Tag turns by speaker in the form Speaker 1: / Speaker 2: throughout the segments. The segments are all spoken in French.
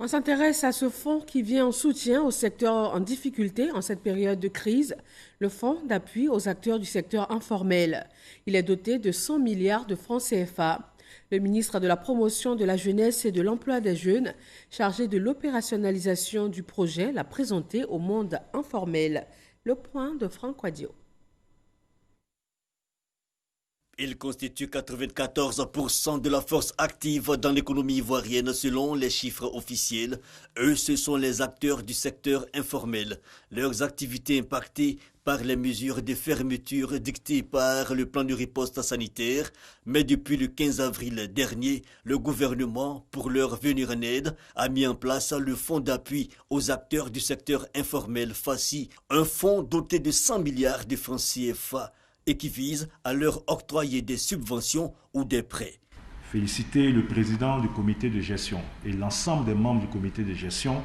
Speaker 1: On s'intéresse à ce fonds qui vient en soutien au secteur en difficulté en cette période de crise, le fonds d'appui aux acteurs du secteur informel. Il est doté de 100 milliards de francs CFA. Le ministre de la Promotion de la Jeunesse et de l'Emploi des Jeunes, chargé de l'opérationnalisation du projet, l'a présenté au monde informel. Le point de Franck Quadio.
Speaker 2: Il constitue 94% de la force active dans l'économie ivoirienne selon les chiffres officiels. Eux, ce sont les acteurs du secteur informel. Leurs activités impactées par les mesures de fermeture dictées par le plan de riposte sanitaire. Mais depuis le 15 avril dernier, le gouvernement, pour leur venir en aide, a mis en place le fonds d'appui aux acteurs du secteur informel FACI, un fonds doté de 100 milliards de francs CFA. Et qui vise à leur octroyer des subventions ou des prêts.
Speaker 3: Féliciter le président du comité de gestion et l'ensemble des membres du comité de gestion,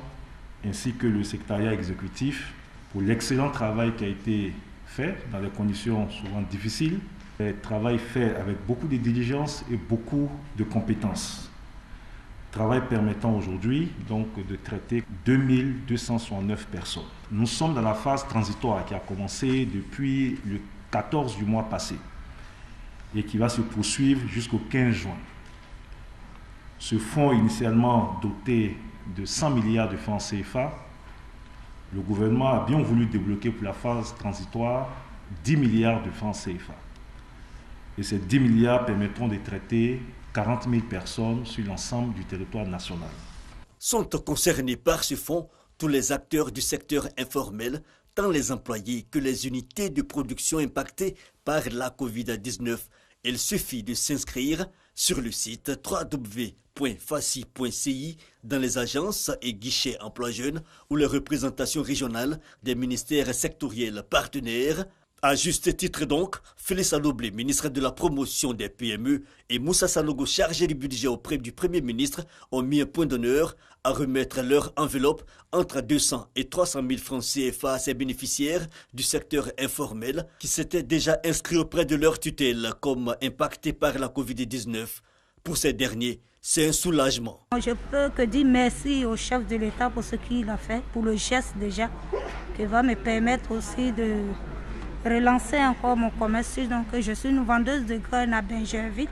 Speaker 3: ainsi que le secrétariat exécutif, pour l'excellent travail qui a été fait dans des conditions souvent difficiles. Un travail fait avec beaucoup de diligence et beaucoup de compétences. Travail permettant aujourd'hui donc de traiter 2269 personnes. Nous sommes dans la phase transitoire qui a commencé depuis le 14 du mois passé et qui va se poursuivre jusqu'au 15 juin. Ce fonds initialement doté de 100 milliards de francs CFA, le gouvernement a bien voulu débloquer pour la phase transitoire 10 milliards de francs CFA. Et ces 10 milliards permettront de traiter 40 000 personnes sur l'ensemble du territoire national.
Speaker 2: Sont concernés par ce fonds tous les acteurs du secteur informel, tant les employés que les unités de production impactées par la Covid-19. Il suffit de s'inscrire sur le site www.faci.ci dans les agences et guichets emploi jeunes ou les représentations régionales des ministères sectoriels partenaires. À juste titre donc, Félix Aloblé, ministre de la Promotion des PME, et Moussa Sanogo, chargé du budget auprès du Premier ministre, ont mis un point d'honneur à remettre leur enveloppe entre 200 et 300 000 francs CFA à ces bénéficiaires du secteur informel qui s'étaient déjà inscrits auprès de leur tutelle comme impactés par la Covid-19. Pour ces derniers, c'est un soulagement.
Speaker 4: Je peux que dire merci au chef de l'État pour ce qu'il a fait, pour le geste déjà, qui va me permettre aussi de relancer encore mon commerce. Donc, je suis une vendeuse de graines à Bingerville.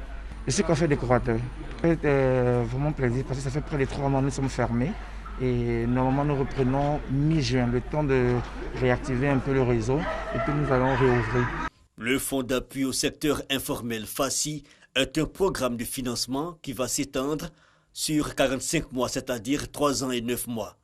Speaker 5: Je suis coiffeur décorateur. C'est vraiment plaisir parce que ça fait près de 3 mois que nous sommes fermés. Et normalement, nous reprenons mi-juin, le temps de réactiver un peu le réseau. Et puis, nous allons réouvrir.
Speaker 2: Le fonds d'appui au secteur informel FACI est un programme de financement qui va s'étendre sur 45 mois, c'est-à-dire 3 ans et 9 mois.